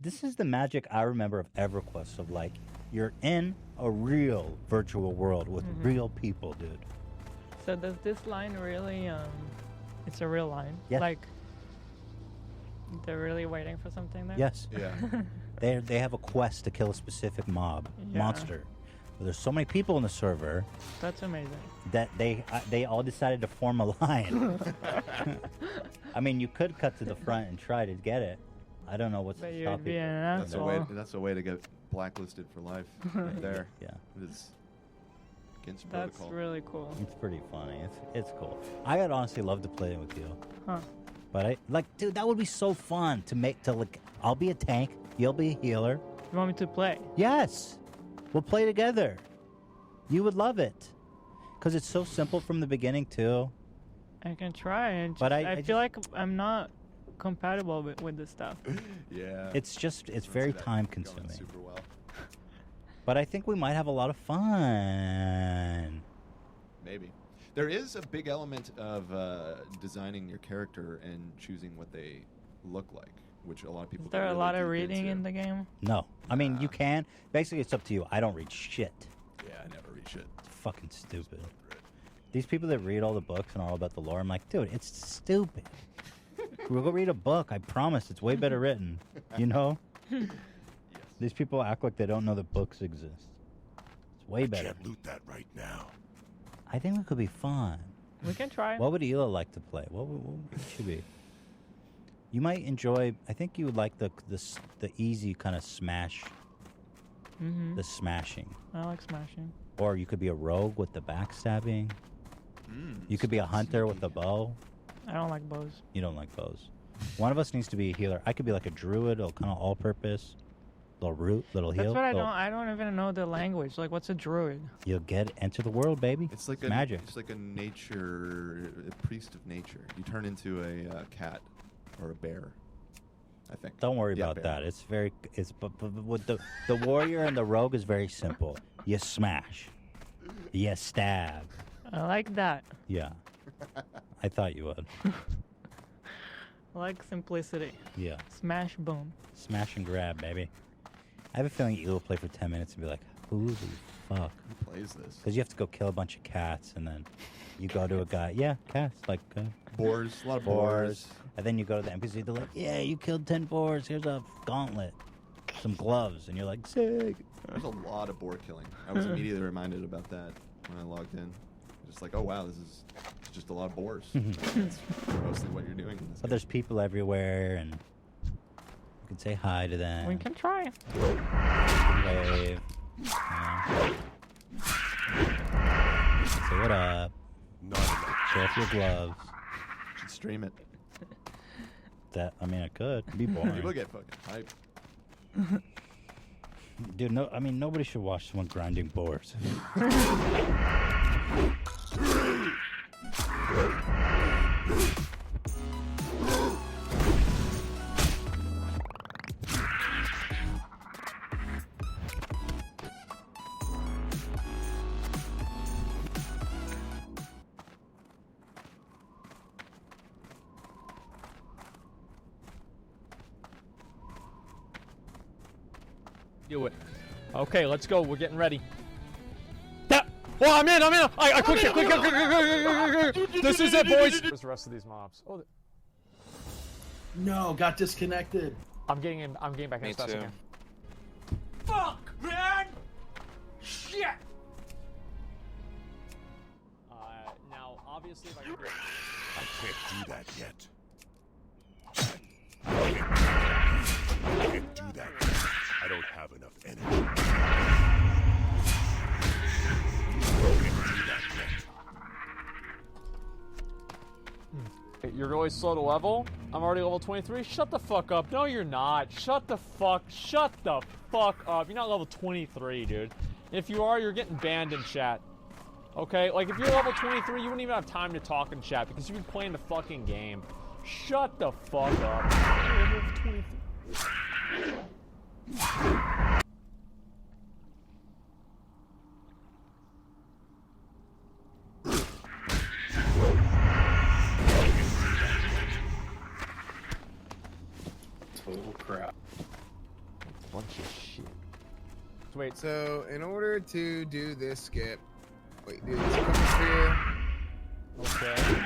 This is the magic I remember of EverQuest, of like, you're in a real virtual world with real people, dude. So does this line really, it's a real line? Yeah. Like, they're really waiting for something there? Yes. Yeah. They have a quest to kill a specific Yeah. monster. But there's so many people in the server That's amazing. that they all decided to form a line. I mean, you could cut to the front and try to get it. I don't know what's But to you'd stop be people. an That's a asshole. way. That's a way to get blacklisted for life. Right there. Yeah. It is against That's protocol. really cool. It's pretty funny. It's cool. I would honestly love to play it with you. Huh. But I like, dude, that would be so fun to make. To like, I'll be a tank, you'll be a healer. You want me to play? Yes, we'll play together. You would love it, because it's so simple from the beginning too. I can try. And But just- I feel like I'm not compatible with this stuff. Yeah. It's I very see that time going consuming. Super well. But I think we might have a lot of fun. Maybe. There is a big element of designing your character and choosing what they look like, which a lot of people. Is there get a really lot of deep reading into. in the game? No, I mean you can. Basically, it's up to you. I don't read shit. Yeah, I never read shit. It's fucking stupid. These people that read all the books and all about the lore, I'm like, dude, it's stupid. We'll go read a book. I promise, it's way better written. You know? Yes. These people act like they don't know that books exist. It's way better. Can't loot that right now. I think it could be fun. We can try. What would Hila like to play? What should be? You might enjoy. I think you would like the easy kind of smash, Mm-hmm. the smashing. I like smashing. Or you could be a rogue with the backstabbing. You could be a hunter with a bow. I don't like bows. You don't like bows. One of us needs to be a healer. I could be like a druid, or kind of all-purpose, little root, little heal. That's what I little- don't. I don't even know the language. Like, what's a druid? You'll get enter the world, baby. It's like magic. It's like a priest of nature. You turn into a cat or a bear. I think. Don't worry Yeah, about bear. that. It's very. It's but with the warrior and the rogue is very simple. You smash, you stab. I like that. Yeah, I thought you would. I like simplicity. Yeah, Smash, boom. smash and grab, baby. I have a feeling you will play for 10 minutes and be like, who the fuck? Who plays this? Because you have to go kill a bunch of cats, and then you go to a guy. Yeah, cats like Boars. A lot of boars. And then you go to the NPC. They're like, yeah, you killed 10 boars. Here's a gauntlet, some gloves, and you're like, sick. There's a lot of boar killing. I was immediately reminded about that when I logged in. Just like, oh wow, this is just a lot of boars. That's mostly what you're doing in this But game. there's people everywhere, and you can say hi to them. We can try. Wave. You know. Say what up. Not enough. Show off your gloves. You should stream it. That I mean, it could be People boring. get fucking hype. Dude, no, I mean, nobody should watch someone grinding boars. Do it. Okay, let's go. We're getting ready. Yeah. Oh, I'm in. I quick. This is it, boys. Where's the rest of these mobs? Oh, No, got disconnected. I'm getting in. I'm getting back in Me as fast as I too. can. Fuck, man. Shit. Now, obviously, if I can. I can't do that yet. I can't do that yet. I don't have enough energy. I can't do that yet. You're really slow to level. I'm already level 23. Shut the fuck up. No, you're not. Shut the fuck up. You're not level 23, dude. If you are, you're getting banned in chat. Okay? Like, if you're level 23, you wouldn't even have time to talk in chat because you've been playing the fucking game. Shut the fuck up. You're level 23. Total crap. bunch of shit. Wait, So in order to do this skip, wait, do this come up here, okay.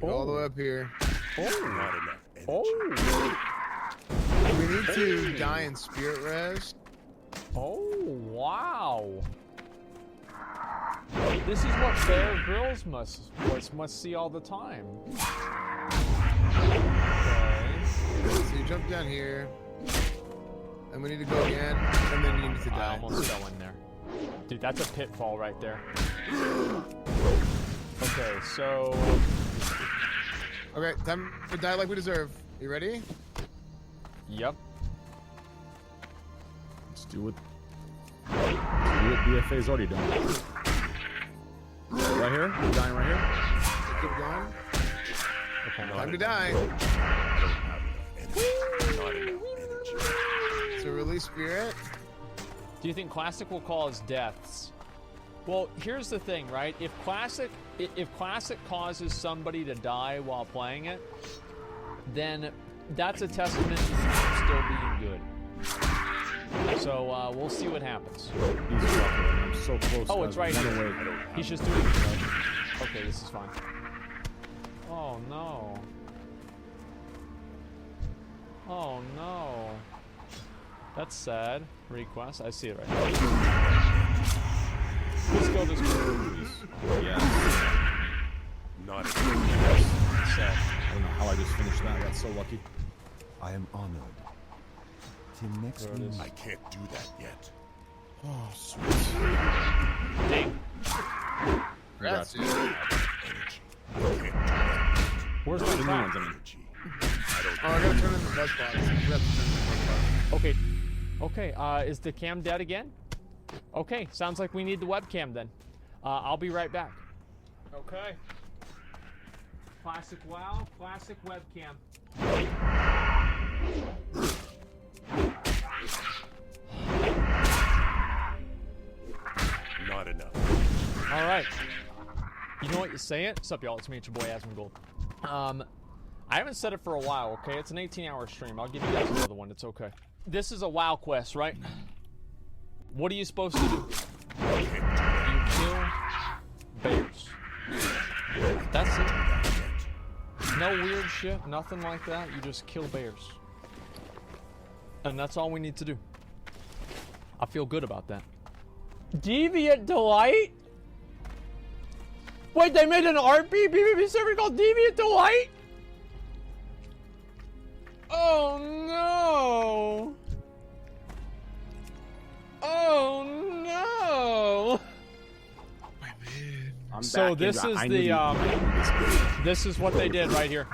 go all the way up here. Not enough energy. Oh, We need to die in spirit rest. oh, wow. This is what Bear Grylls must see all the time. Okay. So you jump down here, and we need to go again, and then you need to I die. almost fell in there. Dude, that's a pitfall right there. Okay, so... Okay, time to die like we deserve. You ready? Yep. Let's do what BFA's already done. Right here? We're dying right here? Keep going. Okay, Time to die. Not enough energy. So release spirit. Do you think Classic will cause deaths? Well, here's the thing, right? If Classic causes somebody to die while playing it, then that's a testament to him still being good. So we'll see what happens. He's fucking. I'm so close. Oh, guys. it's right Run here. away. He's just doing it. Okay, this is fine. Oh no. Oh no. That's sad. Request. I see it right now. Let's go this way. Yeah. Not enough. So, I don't know how I just finished that. I got so lucky. I am honored. Till next There it week. is. I can't do that yet. Oh, sweet. ding. Congrats, dude. Energy. I can't do that yet. Where's The my new trap? ones, I mean. Energy. I don't Oh, I gotta turn in the best box. We have to turn in the best box. Okay. Okay, is the cam dead again? Okay, sounds like we need the webcam then. I'll be right back. Okay. Classic WoW, classic webcam. Not enough. All right. You know what you're saying? What's up, y'all? It's me, it's your boy, Asmongold. I haven't said it for a while, okay? It's an 18-hour stream. I'll give you guys another one. It's okay. This is a WoW quest, right? What are you supposed to do? You kill bears. That's it. No weird shit, nothing like that. You just kill bears. And that's all we need to do. I feel good about that. Deviant Delight? Wait, they made an RP PvP server called Deviant Delight? Oh no! Oh no! I'm So back this in. is I the, need this good. This is what they did right here.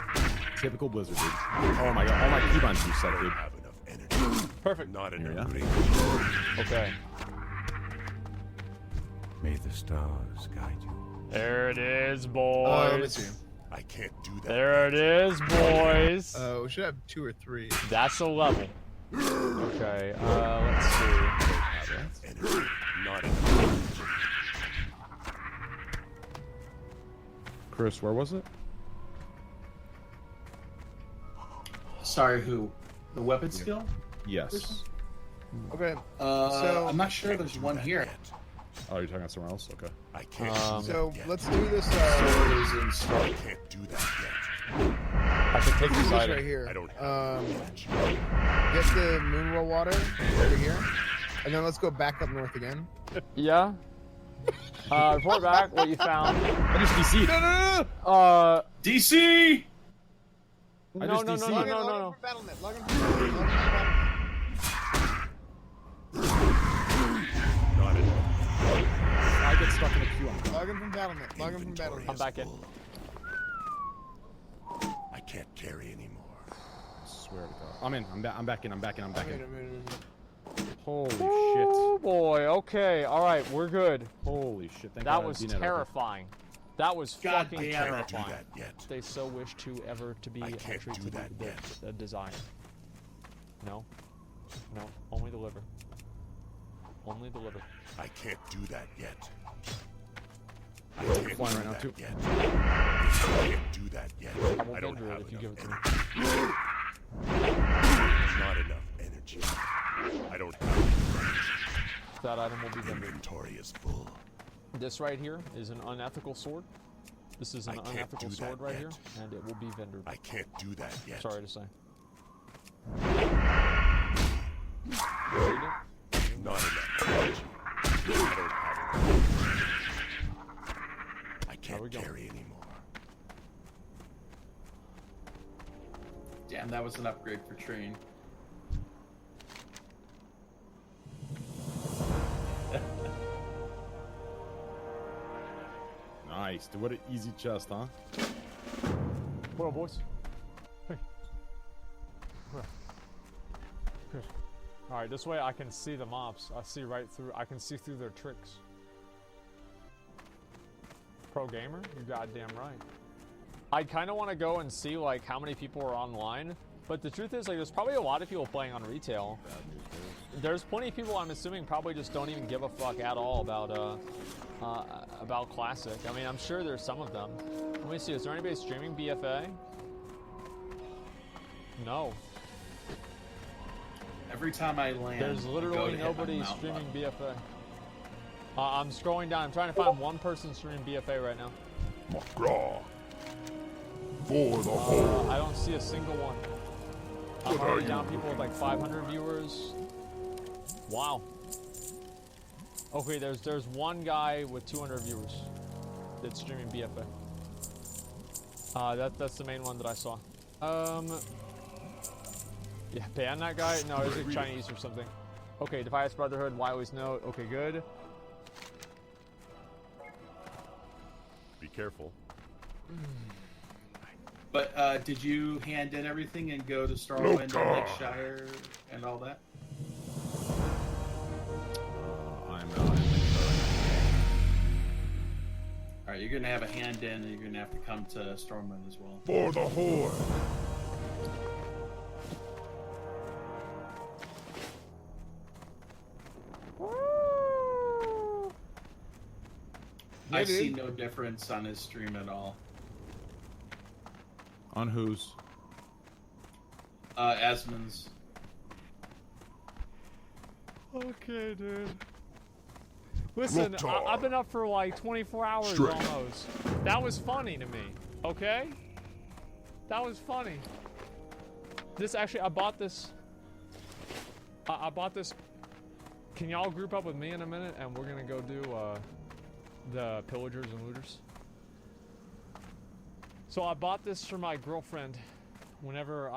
Typical Blizzard, dude. Oh my god, all my keybinds reset, dude. Have enough energy. Perfect. Not Here, enough. yeah. Okay. May the stars guide you. There it is, Let me boys. see. I can't do that. There it is, boys. We should have 2 or 3. That's a level. Okay, let's see. Have enough energy. Not enough. Chris, where was it? Sorry, who? The weapon skill? Yes. Okay. I'm not sure there's one here. Oh, you're talking about somewhere else? Okay. I can't do So that yet. let's do this. Sword is in I start. can't do that yet. I can take Let's do this this item. right here. I don't have energy. Get the Moonwell water over here, and then let's go back up north again. Yeah. Report back what you found. I just DC'd. DC! I No, just no, no, DC'd. no, Log in, no, log in no. for Battle.net. Log in for Battle.net. Log in for Battle.net. Not enough. I get stuck in a queue. I'm Log in from Battle.net. Log in from Inventory Battle.net. I'm is back in. full. I can't carry anymore. I swear to God. I'm in. I'm back in. I'm back in. I'm in. Holy Oh boy. Okay. All right. We're good. shit. Holy shit. Thank That God was DNet opened. terrifying. That was God fucking damn. Can't do terrifying. that yet. They so wish to ever to be I can't entry do to that yet. the design. No. No. Only the liver. Only the liver. I can't do that yet. I I'm can't flying do right now, that too. yet. I can't do that yet. I won't I don't do it have if you give it to enough me. That item will be vendored. Inventory is full. This right here is an unethical sword. This is an I can't unethical do sword that right yet. here, and it will be vendored. I can't do that yet. Sorry to say. Not enough energy. I don't have enough. I can't carry anymore. Damn, that was an upgrade for train. Nice. Dude, what an easy chest, huh? What up, boys? Hey. Good. All right, this way I can see the mobs. I see right through. I can see through their tricks. Pro gamer, you goddamn right. I kind of want to go and see like how many people are online, but the truth is like there's probably a lot of people playing on retail. There's plenty of people, I'm assuming, probably just don't even give a fuck at all about Classic. I mean, I'm sure there's some of them. Let me see, is there anybody streaming BFA? No. Every time I land, There's I go literally to hit my nobody mount streaming button. BFA. I'm scrolling down. I'm trying to find one person streaming BFA right now. McGraw. For the whole. I don't see a single one. I'm already down people with like 500 viewers. Wow. Okay, there's one guy with 200 viewers that's streaming BFA. That's the main one that I saw. Yeah, ban that guy? No, is it Chinese or something? Okay, Defiance Brotherhood, why always note? Okay, good. Be careful. But did you hand in everything and go to Starwind and Lakeshire and all that? I'm All right, you're gonna have a hand in, and you're gonna have to come to Stormwind as well. For the Horde. I see no difference on his stream at all. On whose? Asmon's. Okay, dude. Listen, I've been up for like 24 hours almost. That was funny to me, okay? That was funny. This actually, I bought this. I bought this. Can y'all group up with me in a minute and we're gonna go do the pillagers and looters? So I bought this for my girlfriend whenever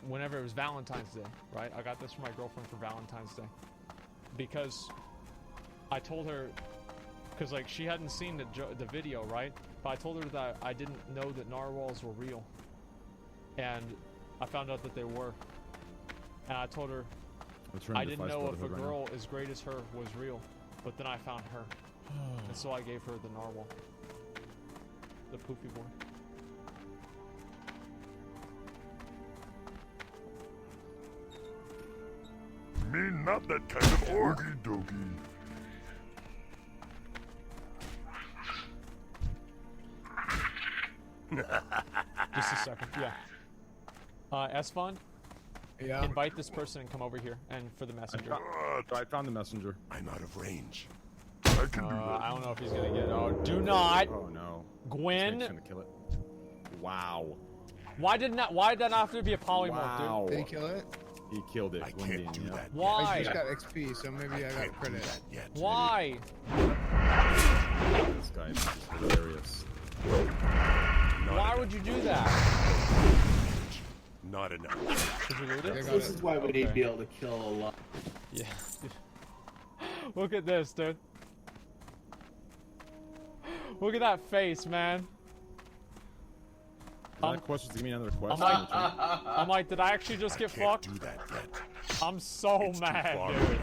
whenever it was Valentine's Day, right? I got this for my girlfriend for Valentine's Day. Because I told her, because like she hadn't seen the video, right? But I told her that I didn't know that narwhals were real. And I found out that they were. And I told her I didn't know if a girl as great as her was real. But then I found her. And so I gave her the narwhal. The poopy boy. Me not that kind of orgy dogie. Just a second, yeah. S-Fund? Yeah. Invite this person and come over here, and for the messenger. I found the messenger. I'm out of range. I can do that. I don't know if he's gonna get it. Oh, do not! Oh no. Gwen! Gonna kill it. Wow. Why did that not have to be a polymorph, Wow. Did he kill it? He killed it. I can't do that. Why? I just got XP, so maybe I got credit. Yet. Why? This guy is just hilarious. Why would you do that? Not enough. Did you loot it? This is why we need to be able to kill a lot. Yeah. Look at this, dude. Look at that face, man. That question's gonna be another question. I'm like, did I actually just get Can't fucked? do that yet. I'm so It's too mad, far dude. away.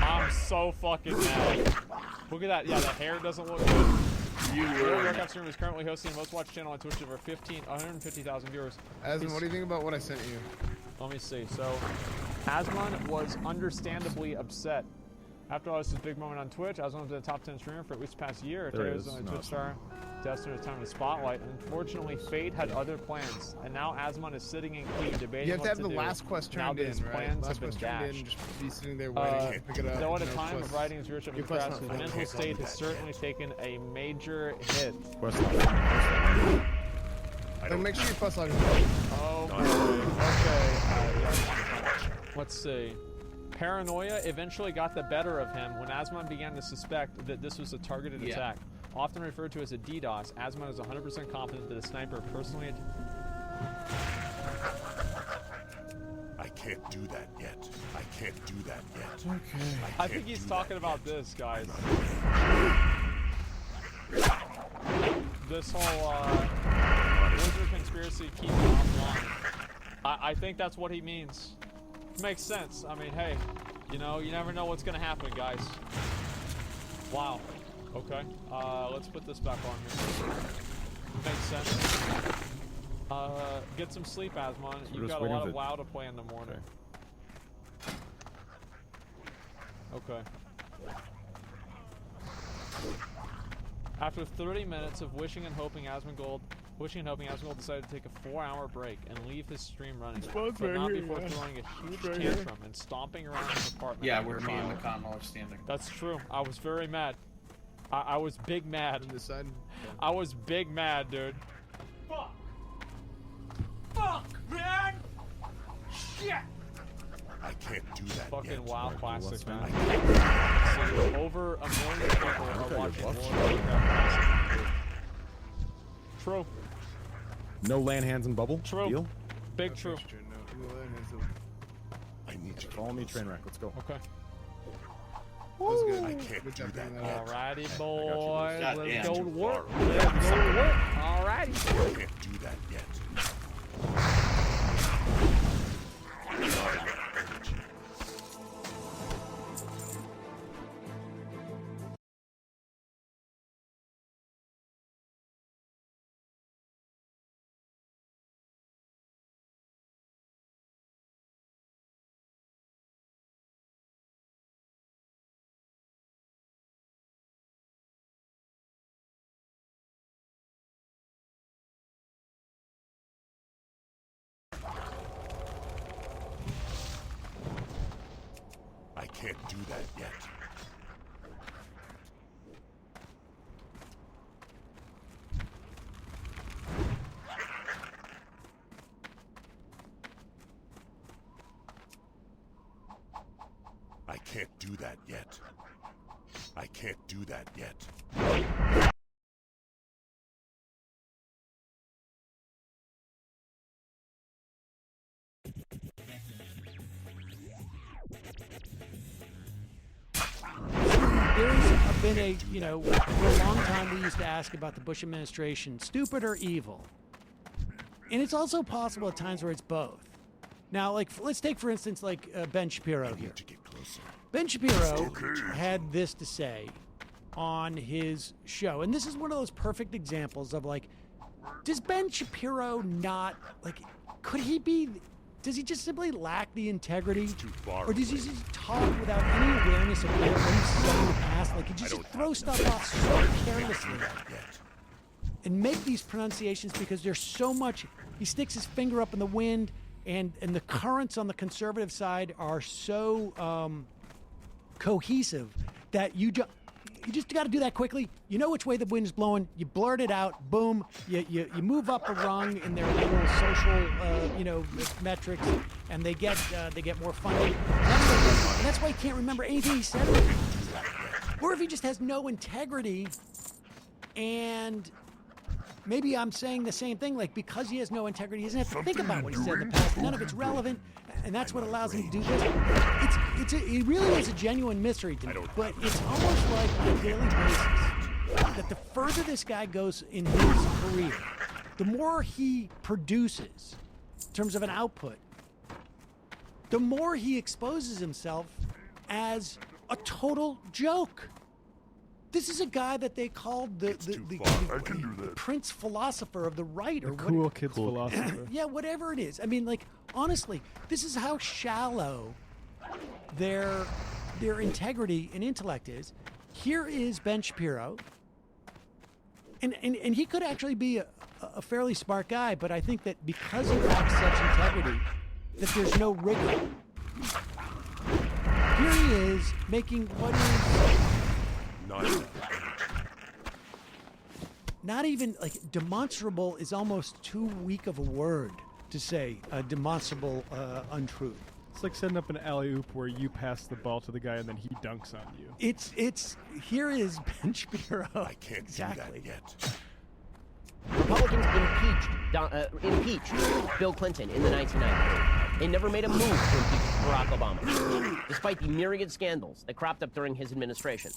I'm so fucking mad. Look at that. Yeah, the hair doesn't look good. Workout Stream is currently hosting the most watched channel on Twitch with over 150,000 viewers. Asmon, what do you think about what I sent you? Let me see. So, Asmon was understandably upset After all, this is a big moment on Twitch. I was one of the top 10 streamer for at least the past year. There Today it was is. only No, Twitch it's star. Destined his time in the spotlight. Unfortunately, fate had other plans, and now Asmon is sitting in queue debating You have to what have to the do. last quest now turned that in, his right? plans Last have been quest turned in, dashed. just be sitting there waiting to pick it up. Though at a no time quest. of writing his viewership Your is quest crashed, his not mental done. state has certainly taken a major hit. Quest log. Then make sure you quest log is Oh, boy. Okay. Let's see. Paranoia eventually got the better of him when Asmon began to suspect that this was a targeted attack. Often referred to as a DDoS, Asmon is 100% confident that a sniper personally... I can't do that yet. I can't do that yet. Okay. I think he's talking about this, guys. This whole, Wizard conspiracy keeping offline. I think that's what he means. Makes sense. I mean, hey, you know, you never know what's gonna happen, guys. Wow. Okay. Let's put this back on here. Makes sense. Get some sleep, Asmon. You've got a lot of WoW to play in the morning. Okay. After 30 minutes of wishing and hoping Asmongold decided to take a 4-hour break and leave his stream running, but not before throwing a huge tantrum and stomping around his apartment. Yeah, where me and the Connell are standing. That's true. I was very mad. I was big mad. on this side. I was big mad, dude. Fuck! Fuck, man! Shit! I can't do that Fucking yet. WoW classic, man. I can't. So over 1 million people are watching World of Warcraft Classic. True. No land hands and bubble. True. Deal. Big true. I need to Follow me, train wreck. Let's go. Okay. That's good. I can't Good do job that doing yet. Alrighty, boys. God Let's damn. go to Too work. far. Let's go to work. Alrighty. I can't do that yet. I can't do that yet. I can't do that yet. I can't do that yet. There's been a, you know, for a long time we used to ask about the Bush administration, stupid or evil? And it's also possible at times where it's both. Now, like, let's take, for instance, like Ben Shapiro here. To get closer. Ben Shapiro had this to say on his show, and this is one of those perfect examples of, like, does Ben Shapiro not, like, could he be, does he just simply lack the integrity? Or does he just talk without any awareness of what he's said in the past? Like, he just throw stuff off so carelessly and make these pronunciations because there's so much, he sticks his finger up in the wind, and the currents on the conservative side are so cohesive that you just got to do that quickly. You know which way the wind is blowing. You blurt it out. Boom. You move up a rung in their little social metrics, and they get more funding. And that's why he can't remember anything he said. Or if he just has no integrity, and maybe I'm saying the same thing, like, because he has no integrity, he doesn't have to think about what he said in the past. None of it's relevant, and that's what allows him to do this. It really is a genuine mystery to me, but it's almost like on a daily basis that the further this guy goes in his career, the more he produces in terms of an output, the more he exposes himself as a total joke. This is a guy that they called the Prince Philosopher of the right, or Cool kids philosopher. yeah, whatever it is. I mean, like, honestly, this is how shallow their their integrity and intellect is. Here is Ben Shapiro, and he could actually be a fairly smart guy, but I think that because he lacks such integrity, that there's no rigor. Here he is making what is not even like demonstrable is almost too weak of a word to say a demonstrable untruth. It's like setting up an alley-oop where you pass the ball to the guy and then he dunks on you. It's here is Ben Shapiro. I can't exactly do that yet. Republicans impeached Bill Clinton in the 1990s. They never made a move to impeach Barack Obama, despite the myriad scandals that cropped up during his administration.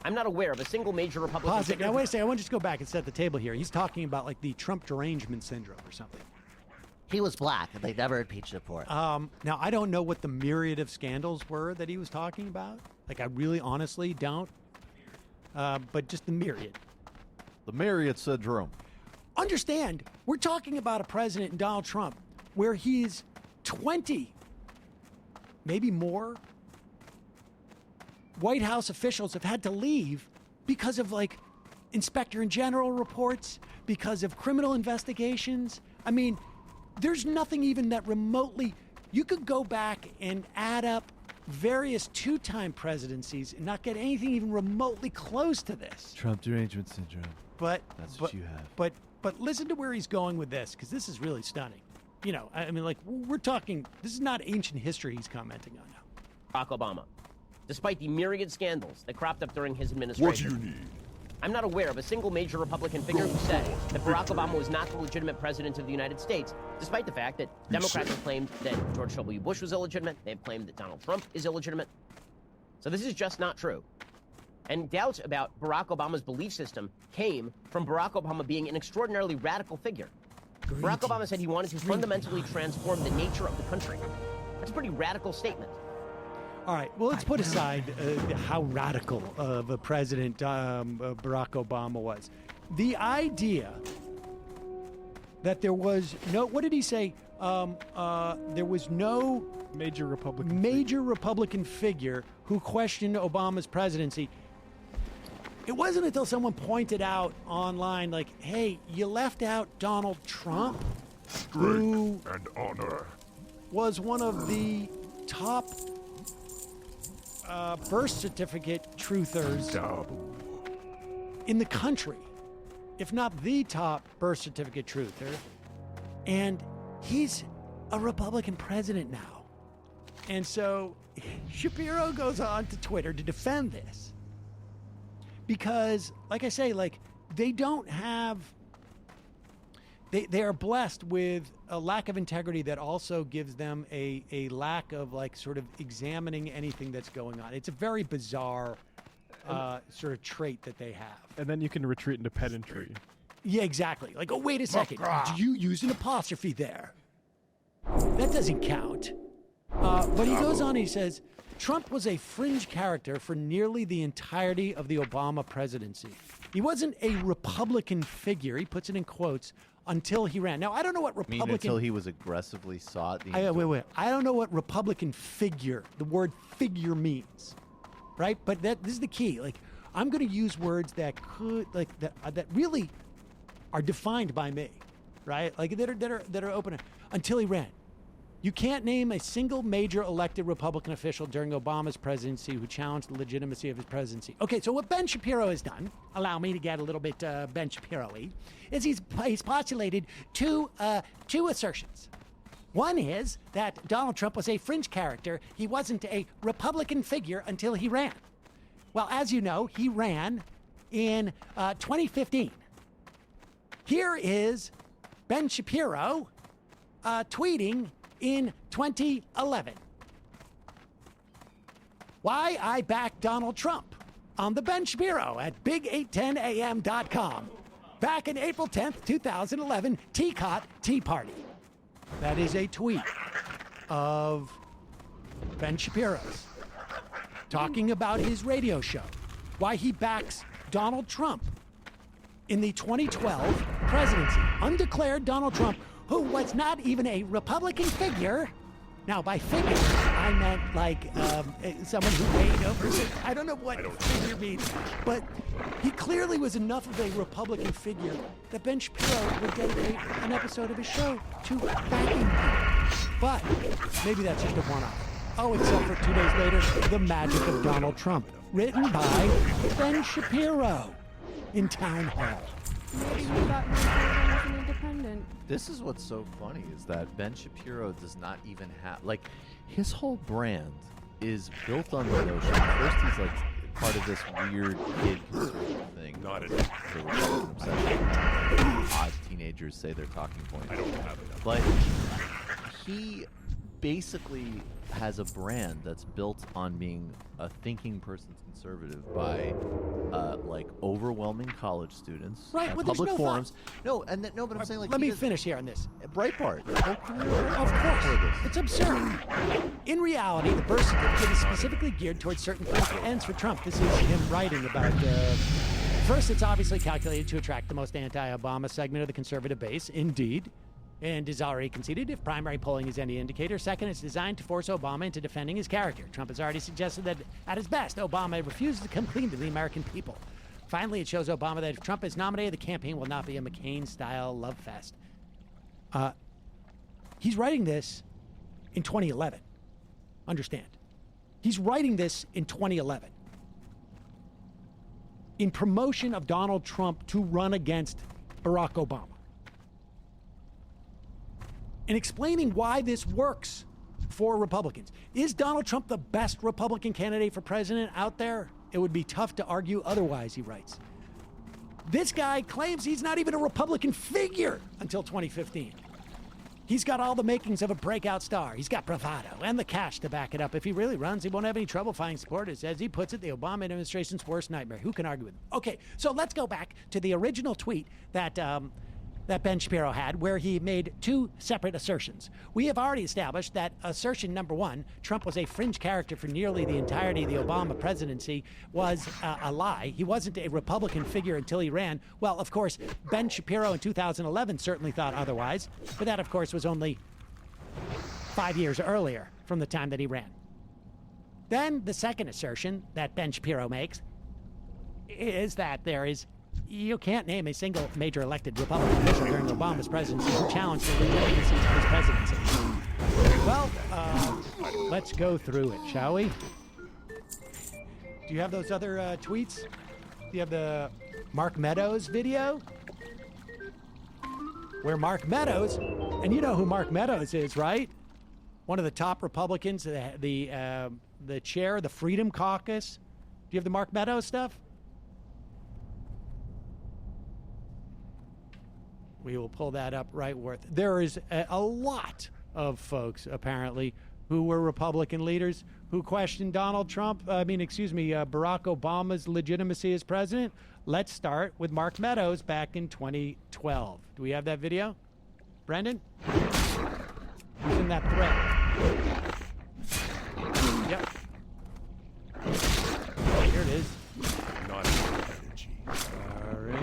I'm not aware of a single major Republican Pause it. figure. Now, wait a second. I want to just go back and set the table here. He's talking about like the Trump derangement syndrome or something. He was black, and they never impeached him for it. Now, I don't know what the myriad of scandals were that he was talking about. Like, I really honestly don't. But just the myriad. The myriad syndrome. Understand, we're talking about a president, Donald Trump, where he's 20, maybe more, White House officials have had to leave because of, like, Inspector General reports, because of criminal investigations. I mean, there's nothing even that remotely... You could go back and add up various two-time presidencies and not get anything even remotely close to this. Trump derangement syndrome. That's what you have. But listen to where he's going with this, because this is really stunning. You know, I mean, like, we're talking... This is not ancient history he's commenting on now. Barack Obama, despite the myriad scandals that cropped up during his administration. What do you need? I'm not aware of a single major Republican figure who said that Barack Obama was not the legitimate president of the United States, despite the fact that Democrats have claimed that George W. Bush was illegitimate. They've claimed that Donald Trump is illegitimate. So this is just not true. And doubts about Barack Obama's belief system came from Barack Obama being an extraordinarily radical figure. Barack Obama said he wanted to fundamentally transform the nature of the country. That's a pretty radical statement. All right, well, let's put aside how radical of a president Barack Obama was. The idea that there was no, what did he say? There was no major Republican figure who questioned Obama's presidency. It wasn't until someone pointed out online, like, hey, you left out Donald Trump, who and honor was one of the top birth certificate truthers in the country, if not the top birth certificate truther. And he's a Republican president now. And so Shapiro goes on to Twitter to defend this. Because, like I say, like, they don't have... They are blessed with a lack of integrity that also gives them a lack of, like, sort of examining anything that's going on. It's a very bizarre sort of trait that they have. And then you can retreat into pedantry. Yeah, exactly. Like, oh, wait a second. Did you use an apostrophe there? That doesn't count. But he goes on and he says, Trump was a fringe character for nearly the entirety of the Obama presidency. He wasn't a Republican figure, he puts it in quotes, until he ran. Now, I don't know what Republican... until he was aggressively sought... Wait. I don't know what Republican figure, the word figure means, right? But this is the key. Like, I'm going to use words that could, like, that really are defined by me, right? Like, that are open. Until he ran. You can't name a single major elected Republican official during Obama's presidency who challenged the legitimacy of his presidency. Okay, so what Ben Shapiro has done, allow me to get a little bit Ben Shapiro-y, is he's postulated two assertions. One is that Donald Trump was a fringe character. He wasn't a Republican figure until he ran. Well, as you know, he ran in 2015. Here is Ben Shapiro tweeting in 2011. Why I back Donald Trump on the Ben Shapiro at big810am.com. Back in April 10th, 2011, TCOT Tea Party. That is a tweet of Ben Shapiro's talking about his radio show, why he backs Donald Trump in the 2012 presidency. Undeclared Donald Trump, who was not even a Republican figure. Now, by figure, I meant like someone who paid over. I don't know what figure means, but he clearly was enough of a Republican figure that Ben Shapiro would dedicate an episode of his show to thanking him. But maybe that's just a one-off. Oh, except for 2 days later, The Magic of Donald Trump, written by Ben Shapiro in Town Hall. Maybe he thought he was an independent. This is what's so funny is that Ben Shapiro does not even have, like, his whole brand is built on the notion. First, he's like part of this weird kid conservative thing. Not at the Republican obsession. Odd teenagers say their talking points. I don't have it. But he basically has a brand that's built on being a thinking person's conservative by like overwhelming college students, Right, at well, there's public no forums. No, and no, but I'm saying like Let he me does- finish here on this. Breitbart. Of course. It's absurd. In reality, the birth certificate is specifically geared towards certain political ends for Trump. This is him writing about. First, it's obviously calculated to attract the most anti-Obama segment of the conservative base, indeed, and is already conceded if primary polling is any indicator. Second, it's designed to force Obama into defending his character. Trump has already suggested that, at his best, Obama refuses to come clean to the American people. Finally, it shows Obama that if Trump is nominated, the campaign will not be a McCain-style love fest. He's writing this in 2011. Understand. He's writing this in 2011. In promotion of Donald Trump to run against Barack Obama. And explaining why this works for Republicans. Is Donald Trump the best Republican candidate for president out there? It would be tough to argue otherwise, he writes. This guy claims he's not even a Republican figure until 2015. He's got all the makings of a breakout star. He's got bravado and the cash to back it up. If he really runs, he won't have any trouble finding supporters. As he puts it, the Obama administration's worst nightmare. Who can argue with him? Okay, so let's go back to the original tweet that Ben Shapiro had, where he made two separate assertions. We have already established that assertion number one, Trump was a fringe character for nearly the entirety of the Obama presidency, was a lie. He wasn't a Republican figure until he ran. Well, of course, Ben Shapiro in 2011 certainly thought otherwise, but that, of course, was only 5 years earlier from the time that he ran. Then the second assertion that Ben Shapiro makes is that you can't name a single major elected Republican official during Obama's presidency who challenged the legitimacy of his presidency. Well, let's go through it, shall we? Do you have those other tweets? Do you have the Mark Meadows video? Where Mark Meadows, and you know who Mark Meadows is, right? One of the top Republicans, the chair of the Freedom Caucus. Do you have the Mark Meadows stuff? We will pull that up right worth. There is a lot of folks, apparently, who were Republican leaders who questioned Barack Obama's legitimacy as president. Let's start with Mark Meadows back in 2012. Do we have that video? Brendan? Who's in that thread? Yep. Here it is. Not enough energy. Sorry.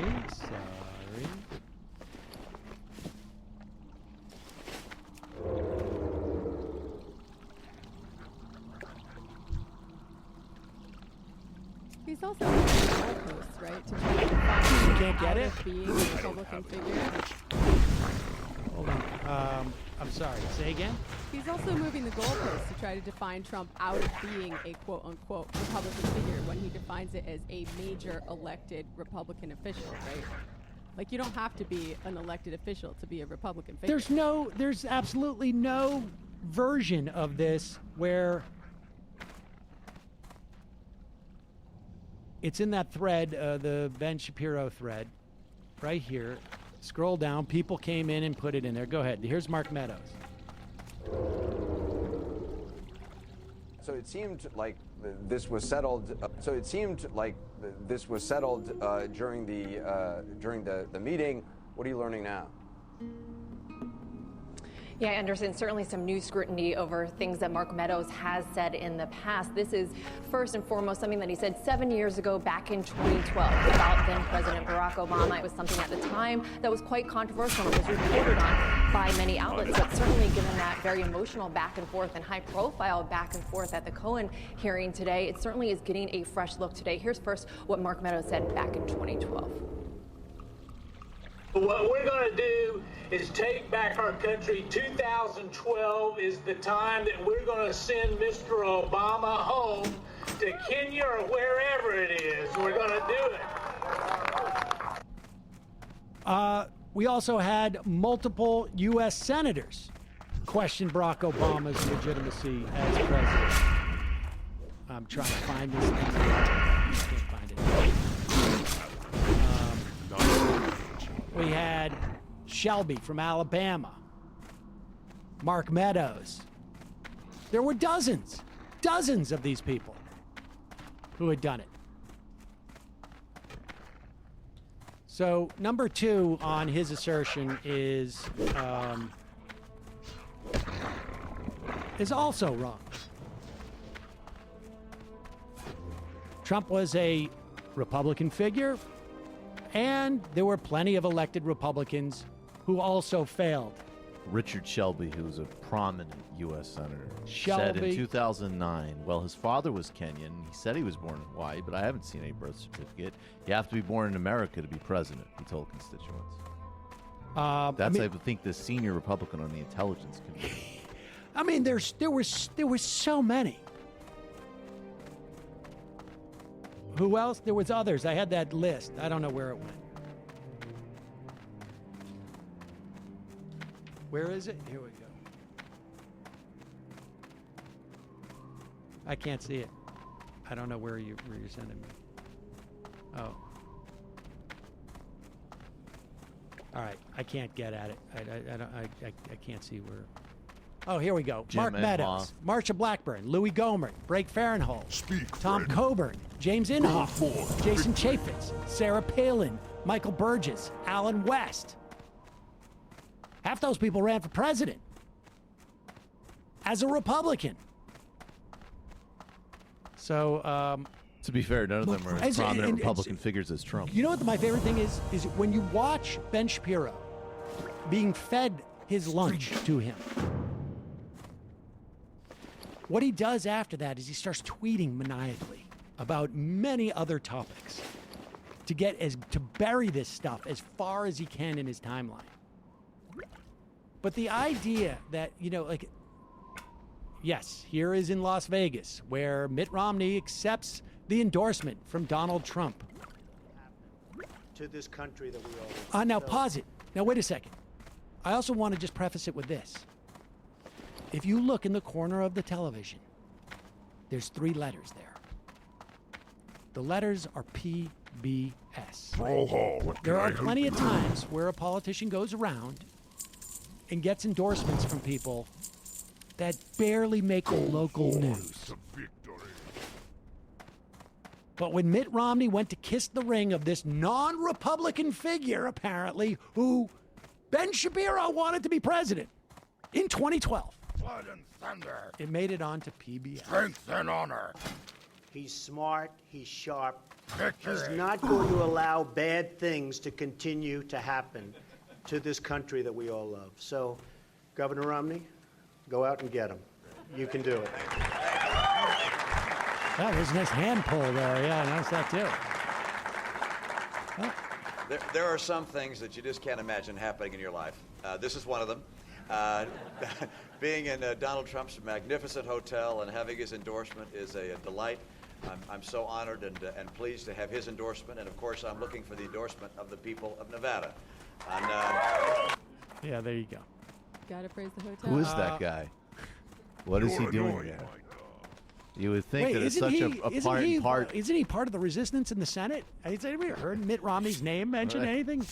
He's also moving the goalposts, right? To try to find You can't get out it? of being a Republican figure. Hold on. I'm sorry. Say again? He's also moving the goalposts to try to define Trump out of being a quote-unquote Republican figure when he defines it as a major elected Republican official, right? Like, you don't have to be an elected official to be a Republican figure. There's absolutely no version of this where it's in that thread, the Ben Shapiro thread, right here. Scroll down. People came in and put it in there. Go ahead. Here's Mark Meadows. So it seemed like this was settled. During the meeting. What are you learning now? Yeah, Anderson, certainly some new scrutiny over things that Mark Meadows has said in the past. This is first and foremost something that he said 7 years ago back in 2012 about then President Barack Obama. It was something at the time that was quite controversial and it was reported on by many outlets, but certainly given that very emotional back and forth and high profile back and forth at the Cohen hearing today, it certainly is getting a fresh look today. Here's first what Mark Meadows said back in 2012. What we're going to do is take back our country. 2012 is the time that we're going to send Mr. Obama home to Kenya or wherever it is. We're going to do it. We also had multiple U.S. senators question Barack Obama's legitimacy as president. I'm trying to find this thing. I can't find it. We had Shelby from Alabama, Mark Meadows. There were dozens of these people who had done it. So number 2 on his assertion is also wrong. Trump was a Republican figure, and there were plenty of elected Republicans who also failed. Richard Shelby, who was a prominent U.S. senator, said Shelby. in 2009, well, his father was Kenyan. He said he was born in Hawaii, but I haven't seen any birth certificate. You have to be born in America to be president, he told constituents. That's, I think, the senior Republican on the Intelligence Committee. I mean, there were so many. Who else? There was others. I had that list. I don't know where it went. Where is it? Here we go. I can't see it. I don't know where you're sending me. Oh. All right. I can't get at it. I can't see where. Oh, here we go. Jim Mark Inhofe. Meadows, Marsha Blackburn, Louis Gohmert, Blake Farenthold, Tom Coburn, James Inhofe, Jason Chaffetz, Sarah Palin, Michael Burgess, Alan West. Half those people ran for president as a Republican. So, to be fair, none of them are as prominent Republican figures as Trump. You know what my favorite thing is when you watch Ben Shapiro being fed his lunch to him. What he does after that is he starts tweeting maniacally about many other topics to bury this stuff as far as he can in his timeline. But the idea that, yes, here is in Las Vegas, where Mitt Romney accepts the endorsement from Donald Trump. To this country that we all Now, pause it. Now, wait a second. I also want to just preface it with this. If you look in the corner of the television, there's 3 letters there. The letters are PBS. There are plenty of times where a politician goes around and gets endorsements from people that barely make the local news. But when Mitt Romney went to kiss the ring of this non-Republican figure, apparently, who Ben Shapiro wanted to be president in 2012, Blood and thunder. it made it onto PBS. Strength and honor. He's smart. He's sharp. He's not going to allow bad things to continue to happen to this country that we all love. So, Governor Romney, go out and get him. You can do it. That was a nice hand pull there. Yeah, I noticed that too. There are some things that you just can't imagine happening in your life. This is one of them. Being in Donald Trump's magnificent hotel and having his endorsement is a delight. I'm so honored and pleased to have his endorsement, and of course I'm looking for the endorsement of the people of Nevada. And, Yeah, there you go. Gotta praise the hotel. Who is that guy? What is he doing there? You would think Wait, that it's isn't such he, a part. Isn't he part of the resistance in the Senate? Has anybody heard Mitt Romney's name mentioned Right. anything?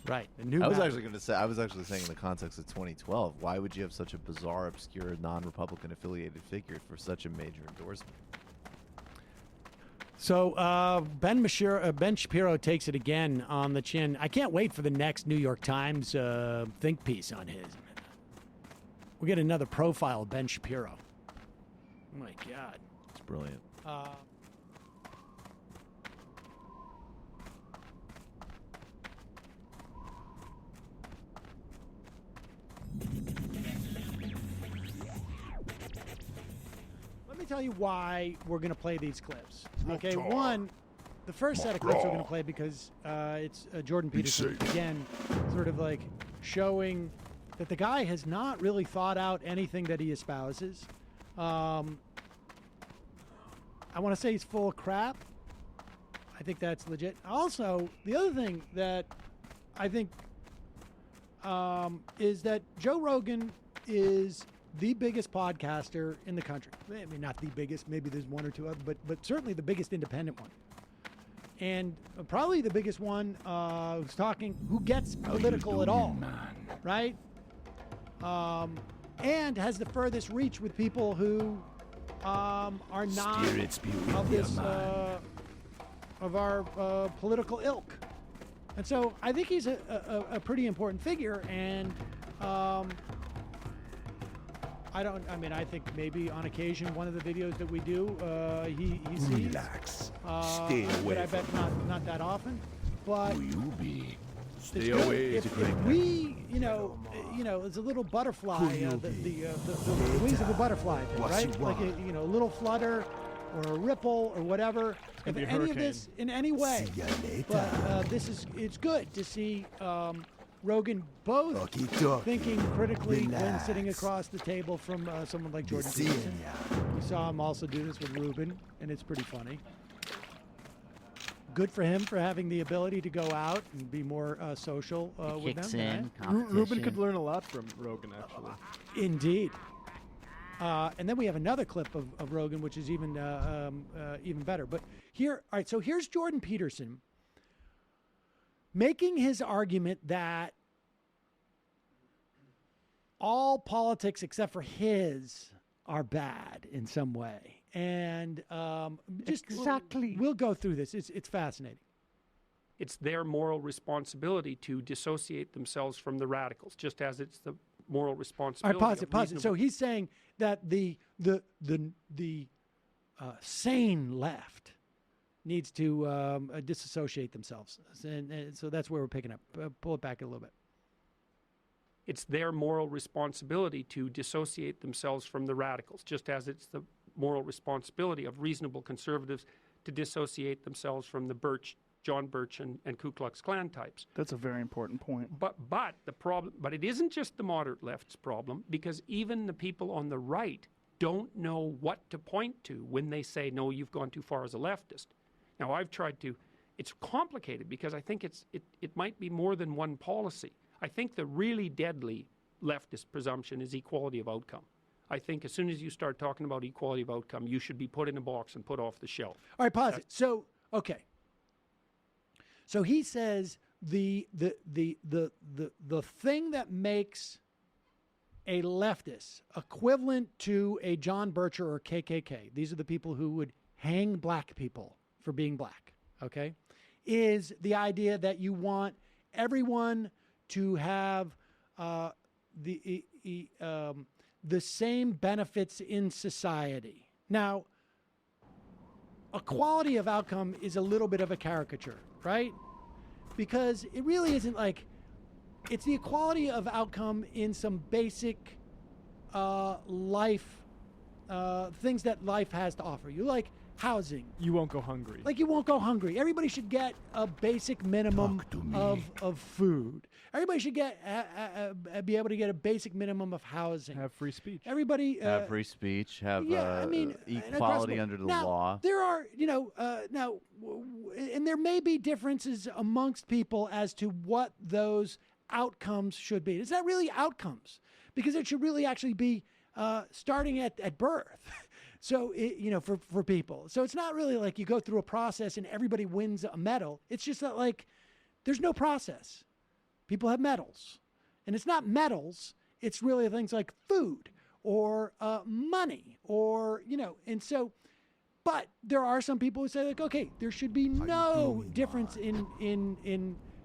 Right. The new I was map. actually going to say. I was actually saying in the context of 2012. Why would you have such a bizarre, obscure, non-Republican affiliated figure for such a major endorsement? So Ben Shapiro takes it again on the chin. I can't wait for the next New York Times think piece on his. We'll get another profile of Ben Shapiro. Oh my God. It's brilliant. me tell you why we're going to play these clips. Okay, one, the first set of clips we're going to play because it's Jordan Peterson again, sort of like showing that the guy has not really thought out anything that he espouses. I want to say he's full of crap. I think that's legit. Also, the other thing that I think is that Joe Rogan is the biggest podcaster in the country. I mean, not the biggest. Maybe there's one or two other, but certainly the biggest independent one. And probably the biggest one who's talking, who gets political at all, right? And has the furthest reach with people who are not of this of our political ilk. And so I think he's a pretty important figure. And I think maybe on occasion one of the videos that we do, he sees. Relax. Stay away. But I bet not that often. But Who you be? Stay it's good. away. If we, it's a little butterfly, the wings of a butterfly, thing, What right? you Like want? a little flutter or a ripple or whatever. If be a any of hurricane. this in any way, See ya later. but it's good to see Rogan both Talkie-talkie. thinking critically when Relax. sitting across the table from someone like Jordan Seeing Peterson. ya. We saw him also do this with Ruben, and it's pretty funny. Good for him for having the ability to go out and be more social with them. right? Ruben could learn a lot from Rogan, actually. Indeed. And then we have another clip of Rogan, which is even better. But here, all right, so here's Jordan Peterson making his argument that all politics except for his are bad in some way. And we'll go through this. It's fascinating. It's their moral responsibility to dissociate themselves from the radicals, just as it's the moral All responsibility. right, pause it. So he's saying that the sane left needs to disassociate themselves, and so that's where we're picking up. Pull it back a little bit. It's their moral responsibility to dissociate themselves from the radicals, just as it's the moral responsibility of reasonable conservatives to dissociate themselves from the John Birch and Ku Klux Klan types. That's a very important point. But the problem, but it isn't just the moderate left's problem, because even the people on the right don't know what to point to when they say, no, you've gone too far as a leftist. Now, I've tried to, it's complicated because I think it might be more than one policy. I think the really deadly leftist presumption is equality of outcome. I think as soon as you start talking about equality of outcome, you should be put in a box and put off the shelf. All right, pause it. So, okay. So he says the thing that makes a leftist equivalent to a John Bircher or KKK, these are the people who would hang black people for being black, okay, is the idea that you want everyone to have the same benefits in society. Now, equality of outcome is a little bit of a caricature, right? Because it really isn't like, it's the equality of outcome in some basic life, things that life has to offer you, like housing. You won't go hungry. Like you won't go hungry. Everybody should get a basic minimum of food. Everybody should get be able to get a basic minimum of housing. Have free speech. Everybody have free speech. Have equality under the now, law. There are, and there may be differences amongst people as to what those outcomes should be. It's not really outcomes, because it should really actually be starting at birth. So, for people. So it's not really like you go through a process and everybody wins a medal. It's just that, like, there's no process. People have medals. And it's not medals. It's really things like food or money or, and so, but there are some people who say, like, okay, there should be no difference in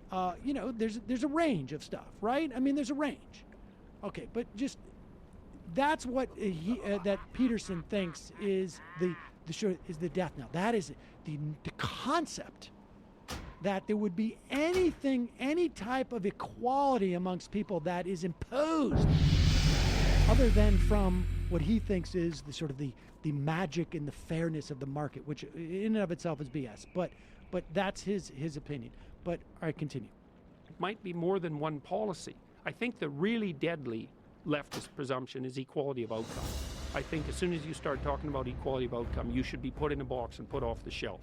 there's a range of stuff, right? I mean, there's a range. Okay, but just... That's what that Peterson thinks is the death knell. That is the concept that there would be any type of equality amongst people that is imposed other than from what he thinks is the sort of the magic and the fairness of the market, which in and of itself is BS. But that's his opinion. But all right, continue. It might be more than one policy. I think the really deadly leftist presumption is equality of outcome. I think as soon as you start talking about equality of outcome, you should be put in a box and put off the shelf.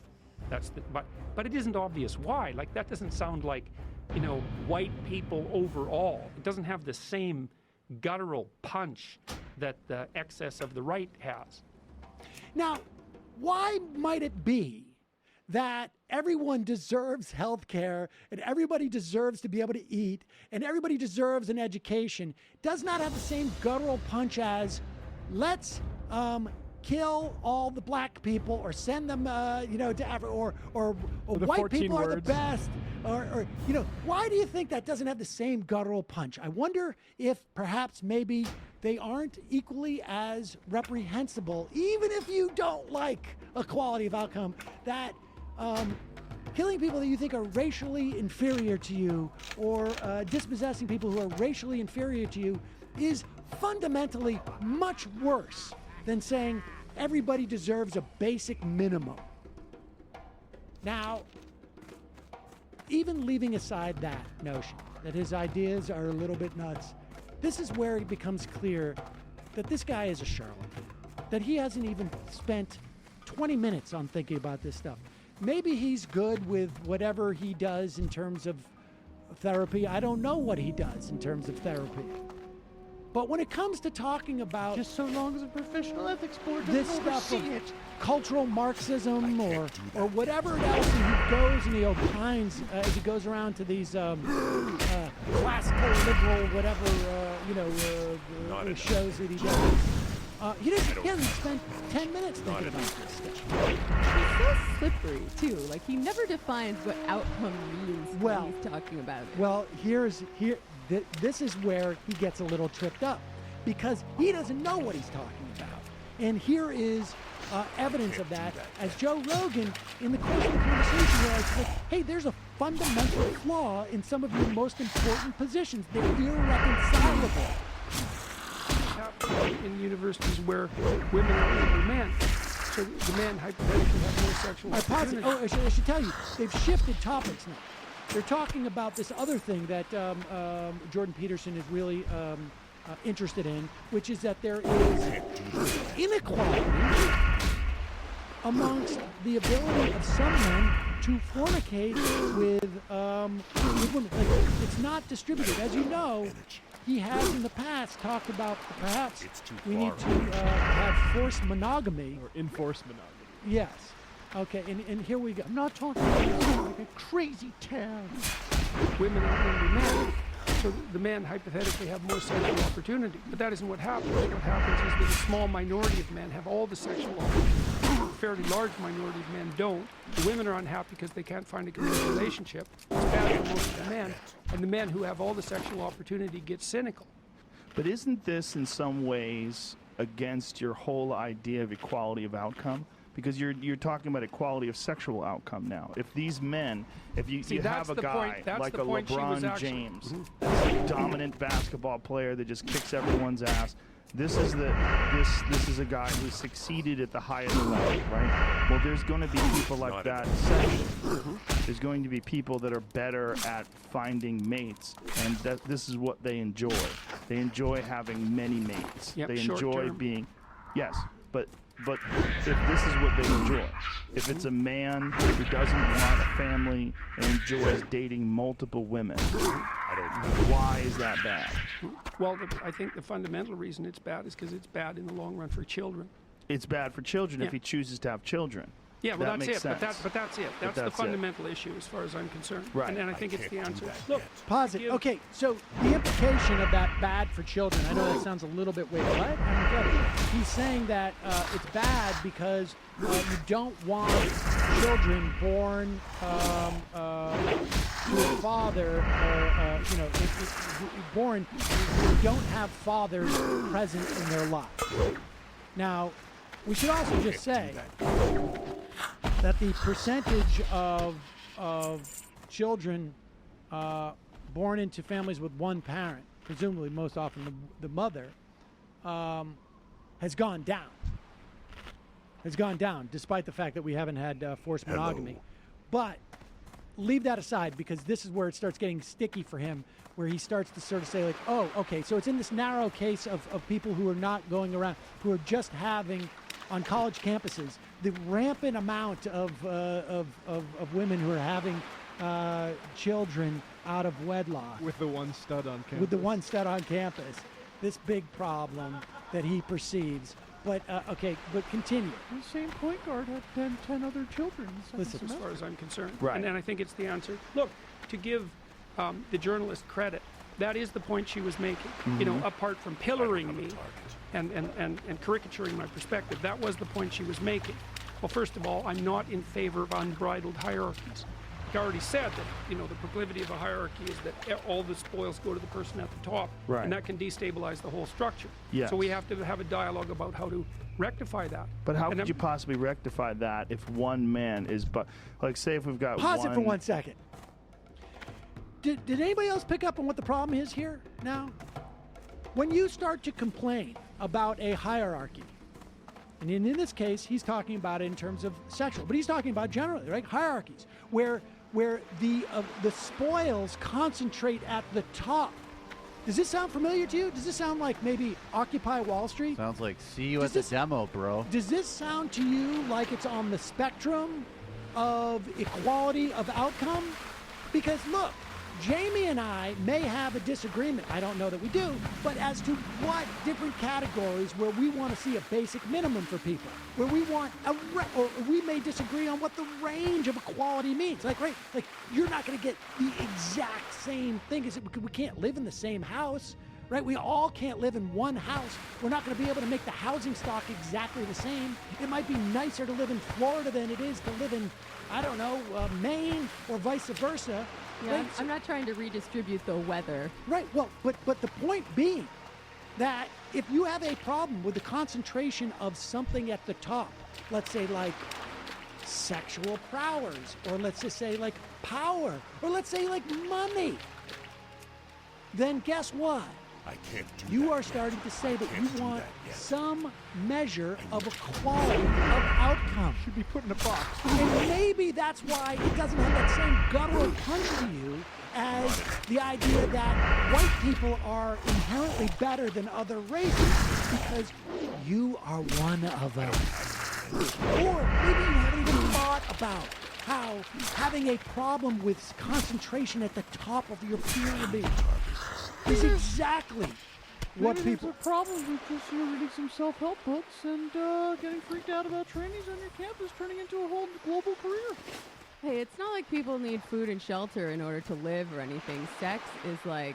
But it isn't obvious why. Like, that doesn't sound like, white people overall. It doesn't have the same guttural punch that the excess of the right has. Now, why might it be that everyone deserves health care and everybody deserves to be able to eat and everybody deserves an education does not have the same guttural punch as let's kill all the black people or send them to Africa or white people are the best or why do you think that doesn't have the same guttural punch? I wonder if perhaps maybe they aren't equally as reprehensible, even if you don't like equality of outcome, that killing people that you think are racially inferior to you or dispossessing people who are racially inferior to you is fundamentally much worse than saying everybody deserves a basic minimum. Now, even leaving aside that notion, that his ideas are a little bit nuts, this is where it becomes clear that this guy is a charlatan, that he hasn't even spent 20 minutes on thinking about this stuff. Maybe he's good with whatever he does in terms of therapy. I don't know what he does in terms of therapy. But when it comes to talking about just so long as a professional ethics board this stuff of cultural Marxism or whatever else, and he goes and he opines as he goes around to these classical liberal whatever shows that he does. He doesn't spend 10 minutes thinking about this stuff. He's so slippery too. Like, he never defines what outcome means when he's talking about it. Well, this is where he gets a little tripped up because he doesn't know what he's talking about. And here is evidence of that as Joe Rogan, in the course of the conversation, realized, like, hey, there's a fundamental flaw in some of your most important positions. They're irreconcilable. In universities where women are over men, so the men hypothetically have more sexual opportunity. I should tell you, they've shifted topics now. They're talking about this other thing that Jordan Peterson is really interested in, which is that there is inequality amongst the ability of some men to fornicate with women. Like, it's not distributed. As you know, he has in the past talked about perhaps we need to have forced monogamy. Or enforced monogamy. Yes. Okay, and here we go. I'm not talking about like a crazy town. Women are only men, so the men hypothetically have more sexual opportunity. But that isn't what happens. What happens is that a small minority of men have all the sexual opportunity. A fairly large minority of men don't. The women are unhappy because they can't find a committed relationship. It's bad for most of the men. And the men who have all the sexual opportunity get cynical. But isn't this in some ways against your whole idea of equality of outcome? Because you're talking about equality of sexual outcome now. If these men, if you have a guy like a LeBron James, a dominant basketball player that just kicks everyone's ass, this is a guy who succeeded at the highest level, right? Well, there's going to be people like that sexually. There's going to be people that are better at finding mates, and this is what they enjoy. They enjoy having many mates. Yep, they enjoy short-term. being, yes, but if this is what they enjoy, if it's a man who doesn't want a family and enjoys dating multiple women, why is that bad? Well, I think the fundamental reason it's bad is because it's bad in the long run for children. It's bad for children if he chooses to have children. Yeah, well, that that's makes it. Sense. But that's it. That's the fundamental issue as far as I'm concerned. Right. And I think it's the answer. Look, pause it. Okay, so the implication of that bad for children, I know that sounds a little bit, wait, what? I don't get it. He's saying that it's bad because you don't want children born to a father or, born who don't have fathers present in their life. Now, we should also just say that the percentage of children born into families with one parent, presumably most often the mother, has gone down. Has gone down, despite the fact that we haven't had forced monogamy. But leave that aside, because this is where it starts getting sticky for him, where he starts to sort of say, like, oh, okay, so it's in this narrow case of people who are not going around, who are just having, on college campuses, the rampant amount of women who are having children out of wedlock. With the one stud on campus. With the one stud on campus. This big problem that he perceives. But, okay, but continue. The same point guard had 10 other children. Listen, as far as I'm concerned. Right. And I think it's the answer. Look, to give the journalist credit, that is the point she was making. You know, apart from pillaring me and caricaturing my perspective, that was the point she was making. Well, first of all, I'm not in favor of unbridled hierarchies. I already said that, you know, the proclivity of a hierarchy is that all the spoils go to the person at the top, Right. and that can destabilize the whole structure. Yes. So we have to have a dialogue about how to rectify that. But how And could you possibly rectify that if one man is, like, say if we've got Pause it for 1 second. Did anybody else pick up on what the problem is here now? When you start to complain about a hierarchy, and in this case, he's talking about it in terms of sexual, but he's talking about generally, right? Hierarchies, where the spoils concentrate at the top. Does this sound familiar to you? Does this sound like maybe Occupy Wall Street? Sounds like see you at the demo, bro. Does this sound to you like it's on the spectrum of equality of outcome? Because look, Jamie and I may have a disagreement, I don't know that we do, but as to what different categories where we want to see a basic minimum for people, where we want or we may disagree on what the range of equality means. Like, right, like you're not going to get the exact same thing, because we can't live in the same house, right? We all can't live in one house. We're not going to be able to make the housing stock exactly the same. It might be nicer to live in Florida than it is to live in, I don't know, Maine, or vice versa. Yeah, Right? I'm not trying to redistribute the weather. Right. Well, but the point being that if you have a problem with the concentration of something at the top, let's say like sexual prowess, or let's just say like power, or let's say like money, then guess what? I can't do You are starting to say that you want some measure of equality of outcome. Should be put in a box. And maybe that's why it doesn't have that same guttural punch to you as the idea that white people are inherently better than other races because you are one of us. Or maybe you haven't even thought about how having a problem with concentration at the top of your pyramid is exactly what Maybe people... There's a problem with just reading some self-help books and getting freaked out about trainees on your campus turning into a whole global career. Hey, it's not like people need food and shelter in order to live or anything. Sex is like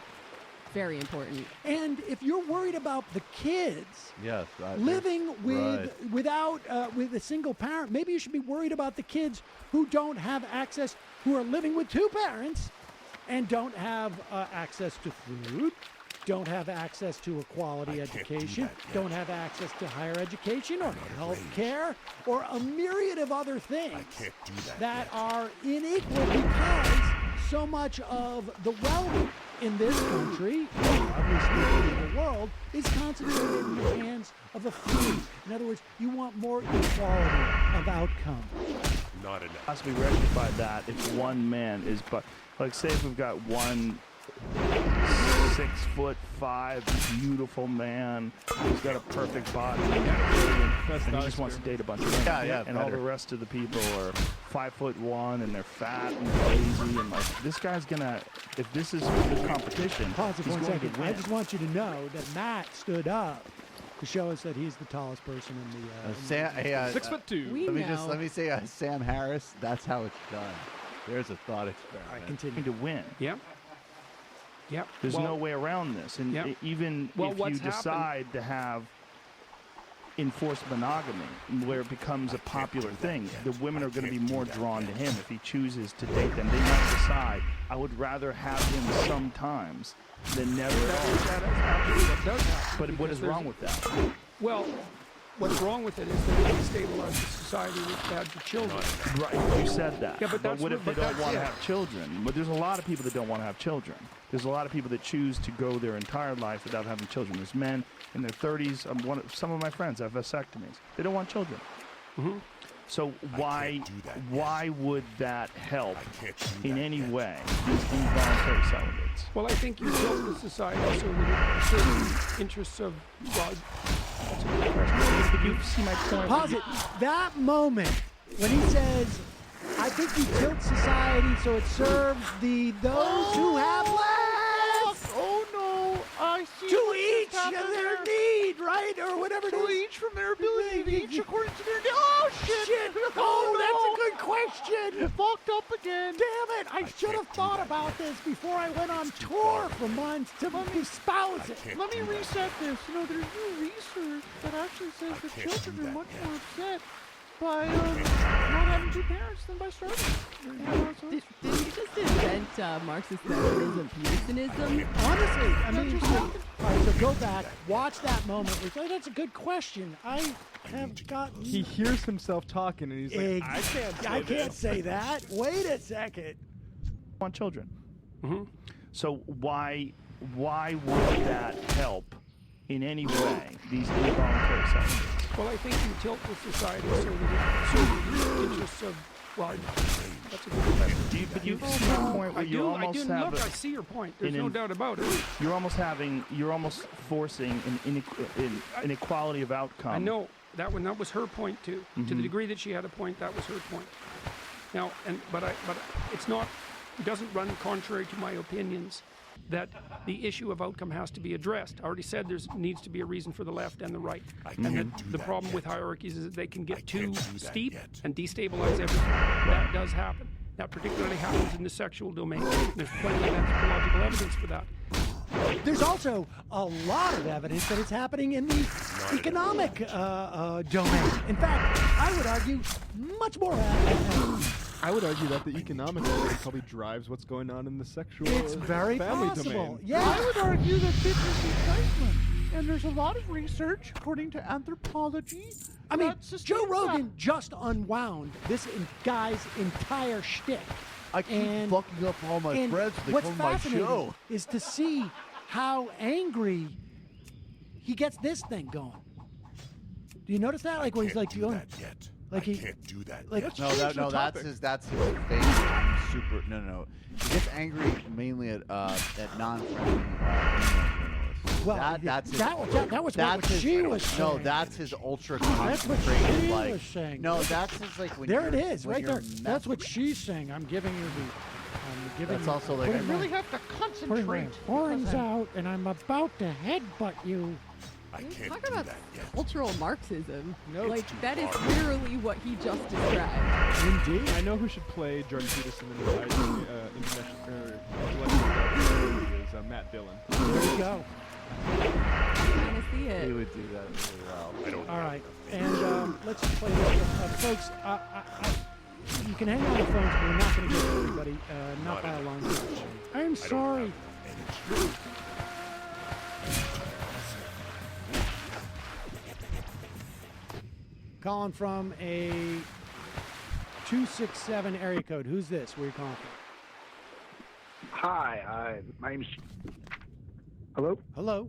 very important. And if you're worried about the kids Yes, living with right. without with a single parent, maybe you should be worried about the kids who don't have access, who are living with two parents and don't have access to food, don't have access to a quality education, don't have access to higher education or health care, or a myriad of other things that are unequal because so much of the wealth in this country, obviously in the world, is concentrated in the hands of a few. In other words, you want more equality of outcome. Not enough. Possibly rectify that if one man is, but like say if we've got one 6'5" beautiful man who's got a perfect body and he just wants to date a bunch of women, and all the rest of the people are 5'1" and they're fat and lazy, and like this guy's gonna, if this is the competition, Pause it for he's 1 going second. to win. I just want you to know that Matt stood up to show us that he's the tallest person in the. Sam, hey, 6'2". We know. let me say Sam Harris. That's how it's done. There's a thought experiment. Continue to win. Yep. Yep. There's no way around this, and Yep. even Well, if what's you decide to have enforced monogamy, where it becomes a popular thing, the women are going to be more drawn to him if he chooses to date them. They might decide, I would rather have him sometimes than never. That does happen. But what is Because wrong with that? Well, what's wrong with it is that it destabilizes society and it's bad for children. Right, you said that. Yeah, but that's what if they but don't that's want to it. have children? But there's a lot of people that don't want to have children. There's a lot of people that choose to go their entire life without having children. There's men in their 30s. Some of my friends have vasectomies. They don't want children. Mm-hmm. So why would that help in any way, these involuntary celibates? Well, I think you build the society so that it serves the interests of God. That's a good question. But you see my point. Pause it. That moment when he says, I think you built society so it serves those who have less. Oh no, I see. To what just each of happened their there. need, right? Or whatever it To is. each from their ability, each according to their need. Oh shit! Oh, that's no. a good question. Fucked up again. Damn it! I should have thought about this before I went on tour for months to espouse it. Let me reset this. You know, there's new research that actually says that children are much more upset by not having two parents than by starving. Did you just invent Marxist-Leninism, Petersonism? Honestly, I mean, all right, so go back, watch that moment. It's like, that's a good question. I have gotten. He hears himself talking and he's like, I can't say that. Wait a second. Want children. Mm-hmm. So why would that help in any way, these involuntary celibates? Well, I think you tilt the society so that it serves the interests of God. That's a good question. But you see my point where you almost have Look, I see your point. There's no doubt about it. You're almost forcing an inequality of outcome. I know that was her point too. To the Mhm. degree that she had a point, that was her point. Now, but it's not. It doesn't run contrary to my opinions that the issue of outcome has to be addressed. I already said there needs to be a reason for the left and the right. And that the problem with hierarchies is that they can get too steep and destabilize everything. That does happen. That particularly happens in the sexual domain. There's plenty of anthropological evidence for that. There's also a lot of evidence that it's happening in the economic domain. In fact, I would argue much more. I would argue that the economic evidence probably drives what's going on in the sexual It's very family possible. domain. Yeah. I would argue that fitness enticement. And there's a lot of research, according to anthropology. I mean, that sustains Joe Rogan that. just unwound this guy's entire shtick. I keep fucking up all my friends when they what's come to my fascinating show. is to see how angry he gets this thing going. Do you notice that? Like when he's like going, like he can't do that. Like that's his face. I'm super. No. He gets angry mainly at non-friendly journalists. Well, that's his, that was that's what his, she was No, saying. that's his ultra That's what concentrated. she like, was saying. No, that's his like. When there it you're- is, when right you're there. That's what she's saying. I'm giving you the. I'm giving That's you, also like- putting You really my- have to putting my concentrate. horns out, and I'm about to headbutt you. Talk about cultural Marxism. No, like, it's too that is far. literally what he just described. Indeed. I know who should play Jordan Peterson in the international intellectual is Matt Dillon. There you go. Kind of see it. He would do that really well. All right, and let's just play this, folks. You can hang on the phones, but we're not going to get to everybody, not by a long stretch. I'm sorry. Calling from a 267 area code. Who's this? Where are you calling from? Hi, my name's. Hello? Hello.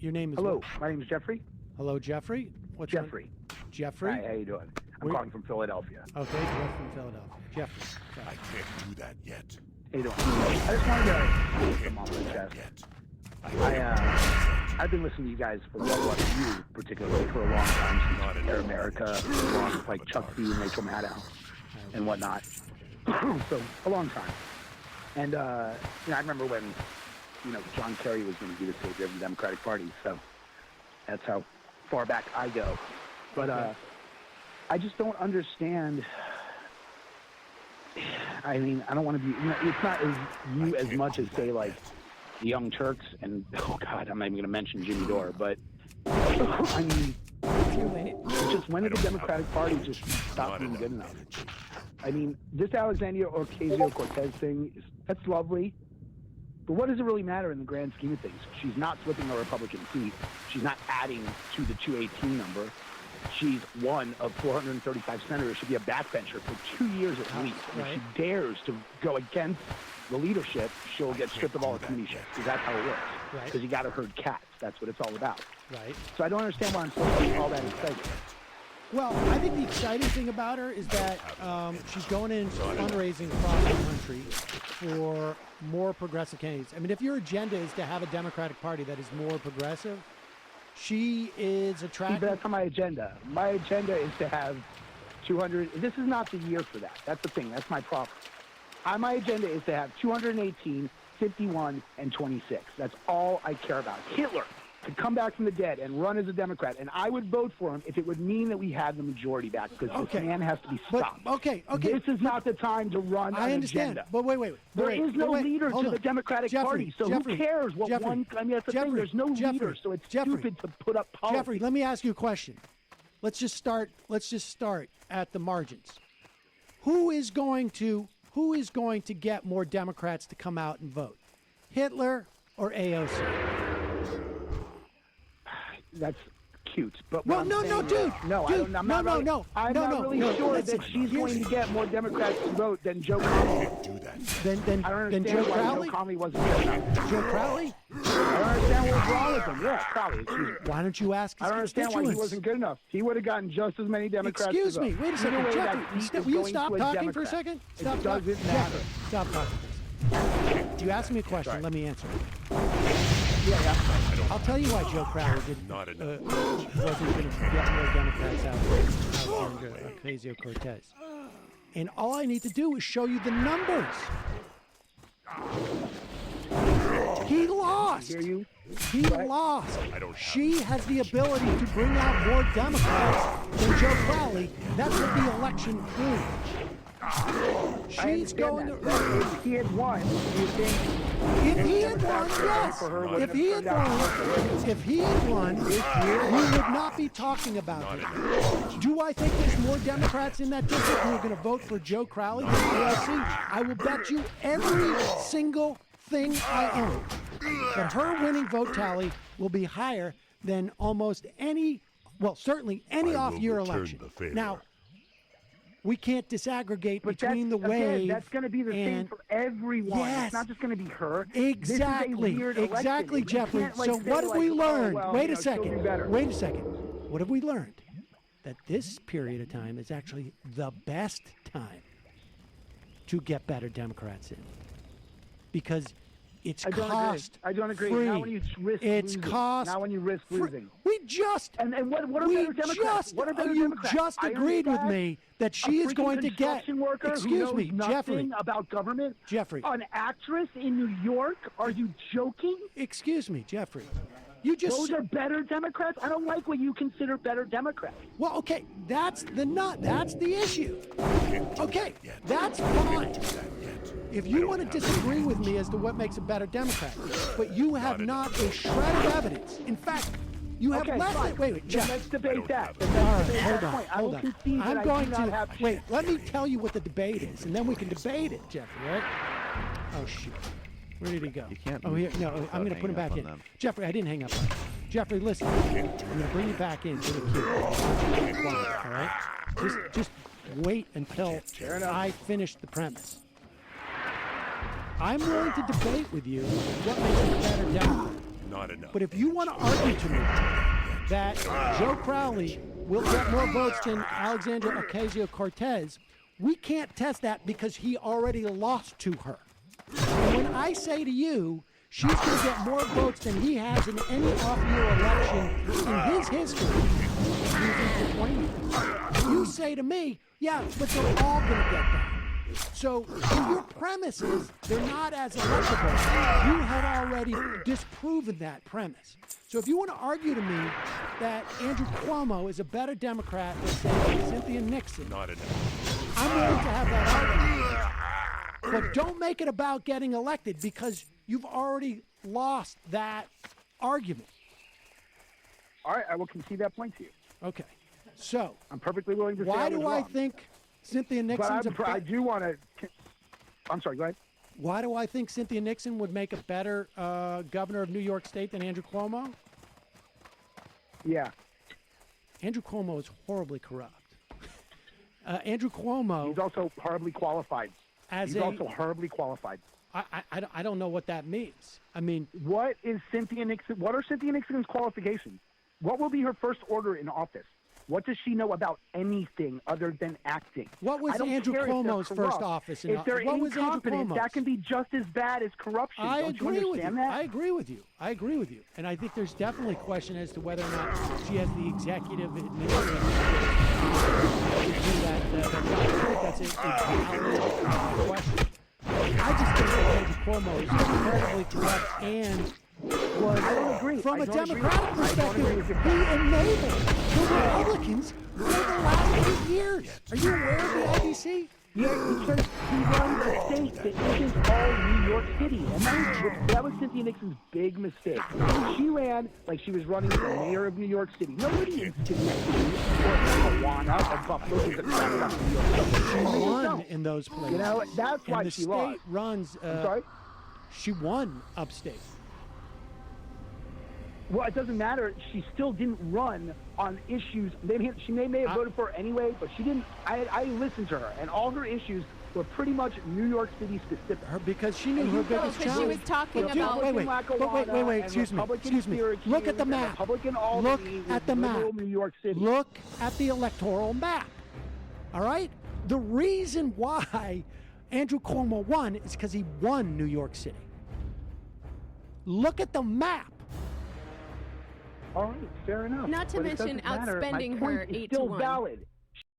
Your name is Hello, what? my name's Jeffrey. Hello, Jeffrey. What's Jeffrey. Jeffrey? Hi, how you doing? I'm Where- calling from Philadelphia. Okay, Jeff from Philadelphia. Jeffrey. Sorry. I can't do that yet. How you doing? I just wanted to put them on my chest. I've been listening to you guys for you particularly for a long time since Air America, along with like Chuck B and Rachel Maddow and whatnot. So a long time. And I remember when John Kerry was going to be the savior of the Democratic Party. So that's how far back I go. But I just don't understand. I mean, I don't want to be. It's not as much as say like the Young Turks and oh God, I'm not even going to mention Jimmy Dore. But I mean, it's just when did the Democratic Party just stop being good enough? I mean, this Alexandria Ocasio-Cortez thing that's lovely, But what does it really matter in the grand scheme of things? She's not flipping a Republican seat. She's not adding to the 218 number. She's one of 435 senators. She'll be a backbencher for 2 years at least. And if she dares to go against the leadership, she'll get stripped of all her committee checks, because that's how it works. Right. Because you got to herd cats. That's what it's all about. Right. So I don't understand why I'm supposed to be all that excited. Well, I think the exciting thing about her is that she's going in fundraising across the country for more progressive candidates. I mean, if your agenda is to have a Democratic Party that is more progressive, she is attracting. See, that's not my agenda. My agenda is to have 200. This is not the year for that. That's the thing. That's my problem. My agenda is to have 218, 51, and 26. That's all I care about. Hitler could come back from the dead and run as a Democrat, and I would vote for him if it would mean that we had the majority back, because this man has to be stopped. Okay. This is not the time to run I an understand. agenda. But wait. There is no leader hold to on. the Democratic Party, so Jeffrey, who cares what Jeffrey, one... I mean, that's the thing. There's no leader, so it's stupid to put up policy. Jeffrey, let me ask you a question. Let's just start at the margins. Who is going to get more Democrats to come out and vote? Hitler or AOC? That's cute, but no, dude. No, Dude, I'm not really sure that she's going to get more Democrats to vote than Joe Crowley. Than I don't understand Joe why Crowley? Joe Crowley wasn't good enough. Joe Crowley? I don't understand what's wrong with him. Yeah, Crowley. Excuse me. Why don't you ask his I don't understand why he constituents? wasn't good enough. He would have gotten just as many Democrats Excuse to me. vote. Wait a second, Either way, Jeffrey. that seat is Will you going stop to a talking for a Democrat. second? It doesn't matter. Jeffrey, stop talking. You asked me a question. Let me answer it. Yeah. I'll tell you why Joe Crowley wasn't going to get more Democrats out of Ocasio-Cortez. And all I need to do is show you the numbers. He lost. He lost. She has the ability to bring out more Democrats than Joe Crowley. That's what the election proved. She's going to. If he had won, do you think? If he had won, yes. If he had won, we would not be talking about it. Do I think there's more Democrats in that district who are going to vote for Joe Crowley than AOC? I will bet you every single thing I own that her winning vote tally will be higher than almost any, well, certainly any off-year election. Now, we can't disaggregate between the waves. That's going to be the same for everyone. Yes. It's not just going to be her. Exactly. Exactly, Jeffrey. So what have we learned? Wait a second. What have we learned? That this period of time is actually the best time to get better Democrats in. Because it's cost I don't agree. free. Not when you risk it's losing. cost Not when you risk losing. We just and what are better Democrats? What are better you Democrats? just agreed with me that she is going to get. Excuse me, Jeffrey. About government. Jeffrey. An actress in New York? Are you joking? Excuse me, Jeffrey. You just those are better Democrats. I don't like what you consider better Democrats. Well, okay, that's the issue. Okay, that's fine. If you want to disagree with me as to what makes a better Democrat, but you have not a shred of evidence. In fact, you have less than. Wait, Jeff. Let's debate that. All right, hold on. I'm going to wait. Let me tell you what the debate is, and then we can debate it, Jeffrey. Right? Oh shoot. Where did he go? You can't. Oh, here. No, I'm going to put him back in. Jeffrey, I didn't hang up on you. Jeffrey, listen. I'm going to bring you back in to the queue. All right? Just wait until I finish the premise. I'm willing to debate with you what makes you a better Democrat. Not enough. But if you want to argue to me that Joe Crowley will get more votes than Alexandria Ocasio-Cortez, we can't test that because he already lost to her. And when I say to you, she's going to get more votes than he has in any off-year election in his history, you say to me, yeah, but they're all going to get that. So your premise is they're not as electable. You have already disproven that premise. So if you want to argue to me that Andrew Cuomo is a better Democrat than say, Cynthia Nixon, I'm willing to have that argument. But don't make it about getting elected because you've already lost that argument. All right, I will concede that point to you. Okay. So I'm perfectly willing to say why I was do I wrong. think Cynthia Nixon's but I do want to. I'm sorry. Go ahead. Why do I think Cynthia Nixon would make a better governor of New York State than Andrew Cuomo? Yeah. Andrew Cuomo is horribly corrupt. Andrew Cuomo. He's also horribly qualified. He's also horribly qualified. I don't know what that means. I mean, what is Cynthia Nixon? What are Cynthia Nixon's qualifications? What will be her first order in office? What does she know about anything other than acting? What was Andrew Cuomo's first office? If they're what was Andrew incompetent, Cuomo's? that can be just as bad as corruption. I Don't agree you with you. understand that? I agree with you. I agree with you. And I think there's definitely a question as to whether or not she has the executive administrative to do that. That's a valid question. I just think that Andrew Cuomo is incredibly corrupt and was, I don't agree. from I a don't agree. Democratic I don't agree perspective, with he you. enabled the Republicans for the last 8 years. Are you aware of the IBC? Yeah, because he runs a state that isn't all New York City. And that was Cynthia Nixon's big mistake. She ran like she was running for mayor of New York City. Nobody in City or Tijuana or Buffalo gives a crap about New York City. She won in those places. You know, that's why and the she state lost. runs. I'm sorry? She won upstate. Well, it doesn't matter. She still didn't run on issues. She may have voted for her anyway, but she didn't. I listened to her, and all her issues were pretty much New York City specific. Because she knew her biggest because she was talking about. Wait, excuse me. Look at the map. Look at the map. New York City. Look at the electoral map. All right? The reason why Andrew Cuomo won is because he won New York City. Look at the map. All right, fair enough. Not to But it mention doesn't matter. outspending My point her is 8 still to 1. valid.